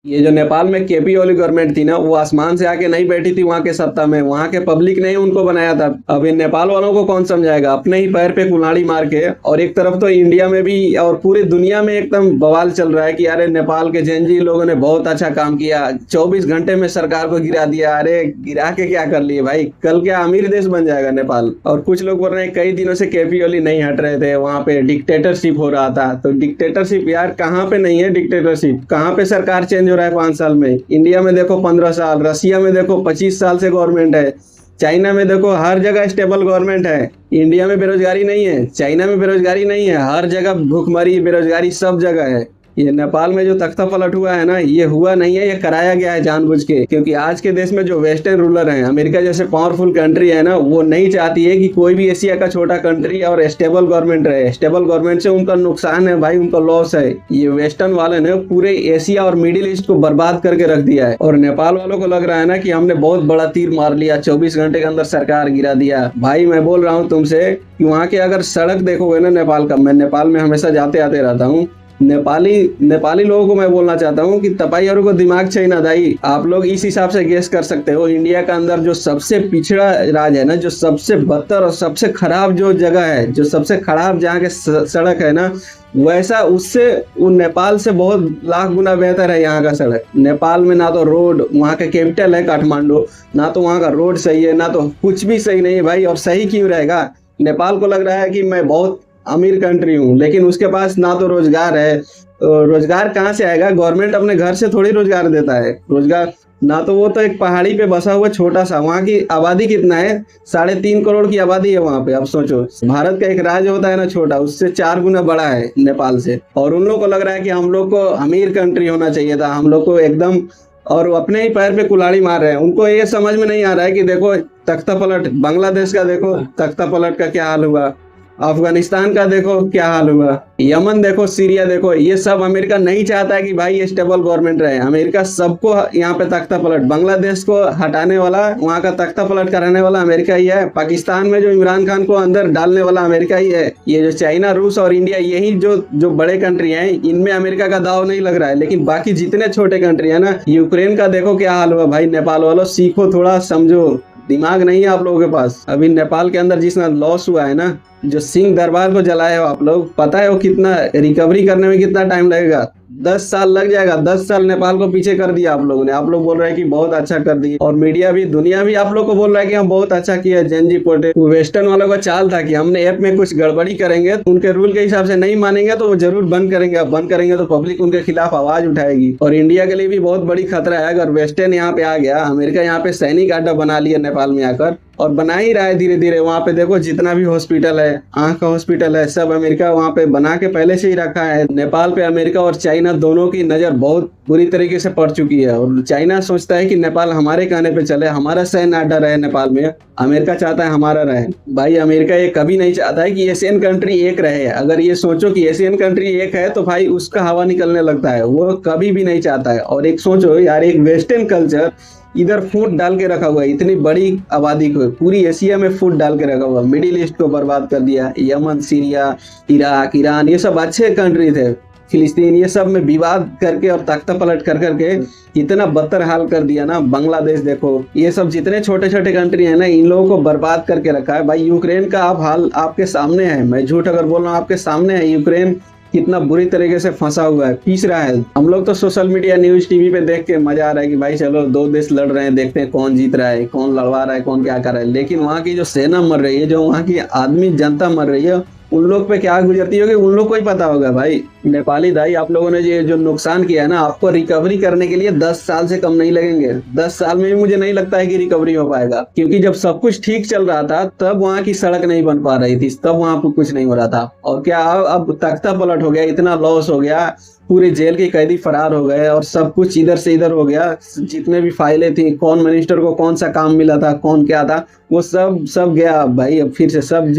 ये जो नेपाल में केपी ओली गवर्नमेंट थी ना, वो आसमान से आके नहीं बैठी थी वहां के सत्ता में, वहां के पब्लिक ने ही उनको बनाया था। अब इन नेपाल वालों को कौन समझाएगा, अपने ही पैर पे कुल्हाड़ी मार के। और एक तरफ तो इंडिया में भी और पूरी दुनिया में एकदम बवाल चल रहा है कि अरे नेपाल के जेनजी लोगों ने बहुत अच्छा काम किया, 24 घंटे में सरकार को गिरा दिया। अरे गिरा के क्या कर लिए भाई, कल क्या अमीर देश बन जाएगा नेपाल। और कुछ लोग बोल रहे हैं कई दिनों से केपी ओली नहीं हट रहे थे, वहां पे डिक्टेटरशिप हो रहा था। तो डिक्टेटरशिप यार कहाँ पे नहीं है डिक्टेटरशिप, कहाँ पे सरकार चेंज हो रहा है 5 साल में। इंडिया में देखो 15 साल, रसिया में देखो 25 साल से गवर्नमेंट है, चाइना में देखो हर जगह स्टेबल गवर्नमेंट है। इंडिया में बेरोजगारी नहीं है, चाइना में बेरोजगारी नहीं है, हर जगह भूखमरी बेरोजगारी सब जगह है। ये नेपाल में जो तख्ता पलट हुआ है ना, ये हुआ नहीं है, ये कराया गया है जानबूझ के। क्योंकि आज के देश में जो वेस्टर्न रूलर हैं, अमेरिका जैसे पावरफुल कंट्री है ना, वो नहीं चाहती है कि कोई भी एशिया का छोटा कंट्री और स्टेबल गवर्नमेंट रहे। स्टेबल गवर्नमेंट से उनका नुकसान है भाई, उनका लॉस है। ये वेस्टर्न वाले ने पूरे एशिया और मिडिल ईस्ट को बर्बाद करके रख दिया है। और नेपाल वालों को लग रहा है ना कि हमने बहुत बड़ा तीर मार लिया, 24 घंटे के अंदर सरकार गिरा दिया। भाई मैं बोल रहा हूँ तुमसे कि वहाँ के अगर सड़क देखोगे ना नेपाल का, मैं नेपाल में हमेशा जाते आते रहता हूँ, नेपाली लोगों को मैं बोलना चाहता हूँ कि तपाइयों को दिमाग चाहिए ना दाई। आप लोग इस हिसाब से गेस कर सकते हो, इंडिया का अंदर जो सबसे पिछड़ा राज्य है ना, जो सबसे बदतर और सबसे खराब जो जगह है, जो सबसे खराब जहाँ के सड़क है ना, वैसा उससे वो नेपाल से बहुत लाख गुना बेहतर है यहाँ का सड़क। नेपाल में ना तो रोड, वहाँ का कैपिटल है काठमांडू, ना तो वहाँ का रोड सही है, ना तो कुछ भी सही नहीं है भाई। और सही क्यों रहेगा, नेपाल को लग रहा है कि मैं बहुत अमीर कंट्री हूँ, लेकिन उसके पास ना तो रोजगार है। रोजगार कहाँ से आएगा, गवर्नमेंट अपने घर से थोड़ी रोजगार देता है। रोजगार ना तो, वो तो एक पहाड़ी पे बसा हुआ छोटा सा, वहाँ की आबादी कितना है, 3.5 करोड़ की आबादी है वहाँ पे। अब सोचो, भारत का एक राज्य होता है ना छोटा, उससे 4 गुना बड़ा है नेपाल से। और उन लोगों को लग रहा है कि हम लोग को अमीर कंट्री होना चाहिए था, हम लोग को एकदम, और वो अपने ही पैर पे कुल्हाड़ी मार रहे हैं। उनको ये समझ में नहीं आ रहा है कि देखो तख्ता पलट, बांग्लादेश का देखो तख्ता पलट का क्या हाल हुआ, अफगानिस्तान का देखो क्या हाल हुआ, यमन देखो, सीरिया देखो। ये सब अमेरिका नहीं चाहता है कि भाई ये स्टेबल गवर्नमेंट रहे। अमेरिका सबको यहाँ पे तख्ता पलट, बांग्लादेश को हटाने वाला, वहाँ का तख्ता पलट कराने वाला अमेरिका ही है। पाकिस्तान में जो इमरान खान को अंदर डालने वाला अमेरिका ही है। ये जो चाइना, रूस और इंडिया, यही जो बड़े कंट्री हैं, इनमें अमेरिका का दाव नहीं लग रहा है। लेकिन बाकी जितने छोटे कंट्री है ना, यूक्रेन का देखो क्या हाल हुआ। भाई नेपाल वालों सीखो, थोड़ा समझो, दिमाग नहीं है आप लोगों के पास। अभी नेपाल के अंदर जितना लॉस हुआ है ना, जो सिंह दरबार को जलाए हो आप लोग, पता है वो कितना रिकवरी करने में कितना टाइम लगेगा, 10 साल लग जाएगा। 10 साल नेपाल को पीछे कर दिया आप लोगों ने। आप लोग बोल रहे हैं कि बहुत अच्छा कर दिए, और मीडिया भी, दुनिया भी आप लोग को बोल रहा है कि हम बहुत अच्छा किया। जेनजी पोर्टे, वेस्टर्न वालों का चाल था कि हमने ऐप में कुछ गड़बड़ी करेंगे, उनके रूल के हिसाब से नहीं मानेंगे तो वो जरूर बंद करेंगे। अब बंद करेंगे तो पब्लिक उनके खिलाफ आवाज उठाएगी। और इंडिया के लिए भी बहुत बड़ी खतरा है अगर वेस्टर्न यहाँ पे आ गया। अमेरिका यहाँ पे सैनिक अड्डा बना लिया नेपाल में आकर, और बना ही रहा है धीरे धीरे। वहाँ पे देखो जितना भी हॉस्पिटल है, आंख का हॉस्पिटल है, सब अमेरिका वहाँ पे बना के पहले से ही रखा है। नेपाल पे अमेरिका और चाइना दोनों की नजर बहुत बुरी तरीके से पड़ चुकी है। और चाइना सोचता है कि नेपाल हमारे कहने पे चले, हमारा सैन्य अड्डा रहे नेपाल में। अमेरिका चाहता है हमारा रहे। भाई अमेरिका ये कभी नहीं चाहता है कि एशियन कंट्री एक रहे। अगर ये सोचो कि एशियन कंट्री एक है तो भाई उसका हवा निकलने लगता है, वो कभी भी नहीं चाहता है। और एक सोचो यार, एक वेस्टर्न कल्चर इधर फूट डाल के रखा हुआ है, इतनी बड़ी आबादी को, पूरी एशिया में फूट डाल के रखा हुआ, मिडिल ईस्ट को बर्बाद कर दिया। यमन, सीरिया, इराक, ईरान, ये सब अच्छे कंट्री थे, फिलिस्तीन, ये सब में विवाद करके और तख्ता पलट कर करके इतना बदतर हाल कर दिया ना। बांग्लादेश देखो, ये सब जितने छोटे छोटे कंट्री है ना, इन लोगों को बर्बाद करके रखा है। भाई यूक्रेन का आप हाल आपके सामने है, मैं झूठ अगर बोल रहा हूँ, आपके सामने है। यूक्रेन कितना बुरी तरीके से फंसा हुआ है, पीस रहा है। हम लोग तो सोशल मीडिया, न्यूज, टीवी पे देख के मजा आ रहा है कि भाई चलो दो देश लड़ रहे हैं, देखते हैं कौन जीत रहा है, कौन लड़वा रहा है, कौन क्या कर रहा है। लेकिन वहाँ की जो सेना मर रही है, जो वहाँ की आदमी जनता मर रही है, उन लोग पे क्या गुजरती होगी उन लोग को ही पता होगा। भाई नेपाली दाई, आप लोगों ने ये जो नुकसान किया है ना, आपको रिकवरी करने के लिए 10 साल से कम नहीं लगेंगे। 10 साल में भी मुझे नहीं लगता है कि रिकवरी हो पाएगा। क्योंकि जब सब कुछ ठीक चल रहा था तब वहाँ की सड़क नहीं बन पा रही थी, तब वहाँ पर कुछ नहीं हो रहा था। और क्या अब तख्ता पलट हो गया, इतना लॉस हो गया, पूरे जेल के कैदी फरार हो गए, और सब कुछ इधर से इधर हो गया। जितने भी फाइलें थी, कौन मिनिस्टर को कौन सा काम मिला था, कौन क्या था, वो सब गया भाई। अब फिर से सब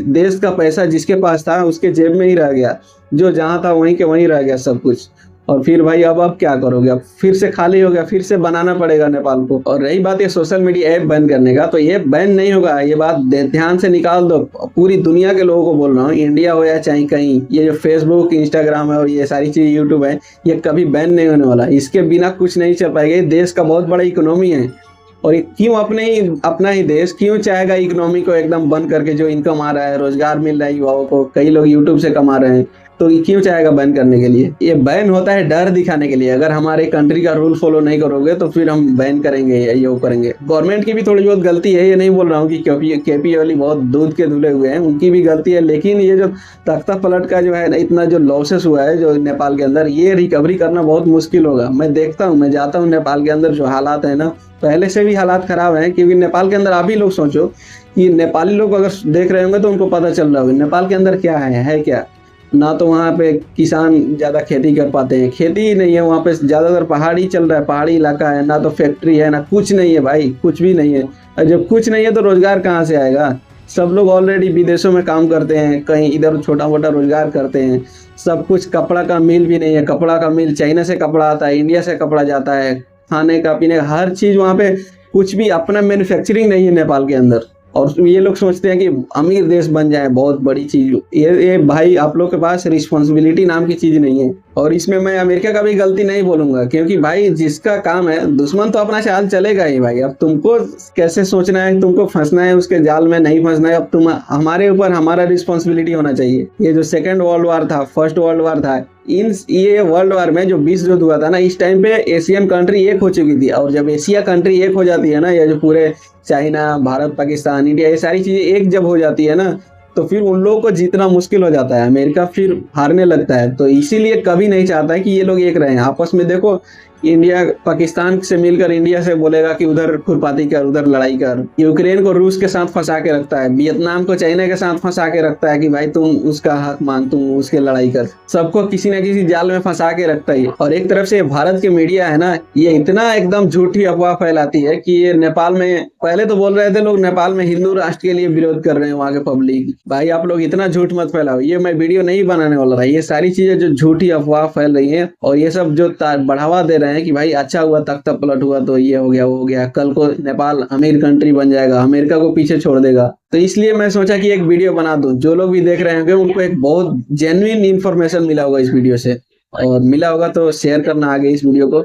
देश का पैसा जिसके पास था उसके जेब में ही रह गया, जो जहाँ था वहीं के वहीं रह गया सब कुछ। और फिर भाई अब क्या करोगे? अब फिर से खाली हो गया, फिर से बनाना पड़ेगा नेपाल को। और रही बात ये सोशल मीडिया ऐप बैन करने का, तो ये बैन नहीं होगा, ये बात ध्यान से निकाल दो। पूरी दुनिया के लोगों को बोल रहा हूँ, इंडिया हो या चाहे कहीं, ये जो फेसबुक, इंस्टाग्राम है और ये सारी चीज, यूट्यूब है, ये कभी बैन नहीं होने वाला। इसके बिना कुछ नहीं चल पाएगा। ये देश का बहुत बड़ा इकोनॉमी है, और क्यों अपना ही देश क्यों चाहेगा इकोनॉमी को एकदम बंद करके? जो इनकम आ रहा है, रोजगार मिल रहा है युवाओं को, कई लोग यूट्यूब से कमा रहे हैं, तो ये क्यों चाहेगा बैन करने के लिए? ये बैन होता है डर दिखाने के लिए। अगर हमारे कंट्री का रूल फॉलो नहीं करोगे तो फिर हम बैन करेंगे या ये वो करेंगे। गवर्नमेंट की भी थोड़ी बहुत गलती है, ये नहीं बोल रहा हूँ कि केपी ओली बहुत दूध के धुले हुए हैं, उनकी भी गलती है। लेकिन ये जो तख्ता पलट का जो है ना, इतना जो लॉसेस हुआ है जो नेपाल के अंदर, ये रिकवरी करना बहुत मुश्किल होगा। मैं देखता हूँ, मैं जाता हूँ नेपाल के अंदर, जो हालात है ना, पहले से भी हालात खराब हैं। क्योंकि नेपाल के अंदर आप ही लोग सोचो कि नेपाली लोग अगर देख रहे होंगे तो उनको पता चल रहा होगा नेपाल के अंदर क्या है क्या। ना तो वहाँ पे किसान ज़्यादा खेती कर पाते हैं, खेती ही नहीं है वहाँ पे, ज़्यादातर पहाड़ी चल रहा है, पहाड़ी इलाका है। ना तो फैक्ट्री है, ना कुछ नहीं है भाई, कुछ भी नहीं है। और जब कुछ नहीं है तो रोजगार कहाँ से आएगा? सब लोग ऑलरेडी विदेशों में काम करते हैं, कहीं इधर छोटा मोटा रोजगार करते हैं। सब कुछ, कपड़ा का मिल भी नहीं है, कपड़ा का मिल चाइना से कपड़ा आता है, इंडिया से कपड़ा जाता है, खाने का पीने का हर चीज़ वहाँ पे, कुछ भी अपना मैन्युफैक्चरिंग नहीं है नेपाल के अंदर। और ये लोग सोचते हैं कि अमीर देश बन जाए, बहुत बड़ी चीज। ये भाई, आप लोग के पास रिस्पॉन्सिबिलिटी नाम की चीज नहीं है। और इसमें मैं अमेरिका का भी गलती नहीं बोलूंगा, क्योंकि भाई जिसका काम है, दुश्मन तो अपना चाल चलेगा ही भाई। अब तुमको कैसे सोचना है, तुमको फंसना है उसके जाल में, नहीं फंसना है। अब तुम, हमारे ऊपर हमारा रिस्पॉन्सिबिलिटी होना चाहिए। ये जो सेकेंड वर्ल्ड वार था, फर्स्ट वर्ल्ड वार था, ये वर्ल्ड वार में जो विश्व युद्ध हुआ था ना, इस टाइम पे एशियन कंट्री एक हो चुकी थी। और जब एशिया कंट्री एक हो जाती है ना, ये जो पूरे चाइना, भारत, पाकिस्तान, इंडिया, ये सारी चीजें एक जब हो जाती है ना, तो फिर उन लोगों को जीतना मुश्किल हो जाता है। अमेरिका फिर हारने लगता है। तो इसीलिए कभी नहीं चाहता है कि ये लोग एक रहें आपस में। देखो, इंडिया पाकिस्तान से मिलकर इंडिया से बोलेगा कि उधर खुरपाती कर, उधर लड़ाई कर। यूक्रेन को रूस के साथ फंसा के रखता है, वियतनाम को चाइना के साथ फंसा के रखता है कि भाई तुम उसका हक मांग, तुम उसके लड़ाई कर। सबको किसी न किसी जाल में फंसा के रखता है। और एक तरफ से भारत की मीडिया है ना, ये इतना एकदम झूठी अफवाह फैलाती है कि ये नेपाल में, पहले तो बोल रहे थे लोग नेपाल में हिंदू राष्ट्र के लिए विरोध कर रहे हैं वहाँ के पब्लिक। भाई आप लोग इतना झूठ मत फैलाओ। ये मैं वीडियो नहीं बनाने वाला था। ये सारी चीजें जो झूठी अफवाह फैल रही है, और ये सब जो बढ़ावा दे रहे हैं कि भाई अच्छा हुआ तख्ता पलट हुआ तो ये हो गया वो हो गया, कल को नेपाल अमीर कंट्री बन जाएगा, अमेरिका को पीछे छोड़ देगा। तो इसलिए मैं सोचा कि एक वीडियो बना दूं। जो लोग भी देख रहे होंगे उनको एक बहुत जेन्युइन इन्फॉर्मेशन मिला होगा इस वीडियो से, और मिला होगा तो शेयर करना आगे इस वीडियो को।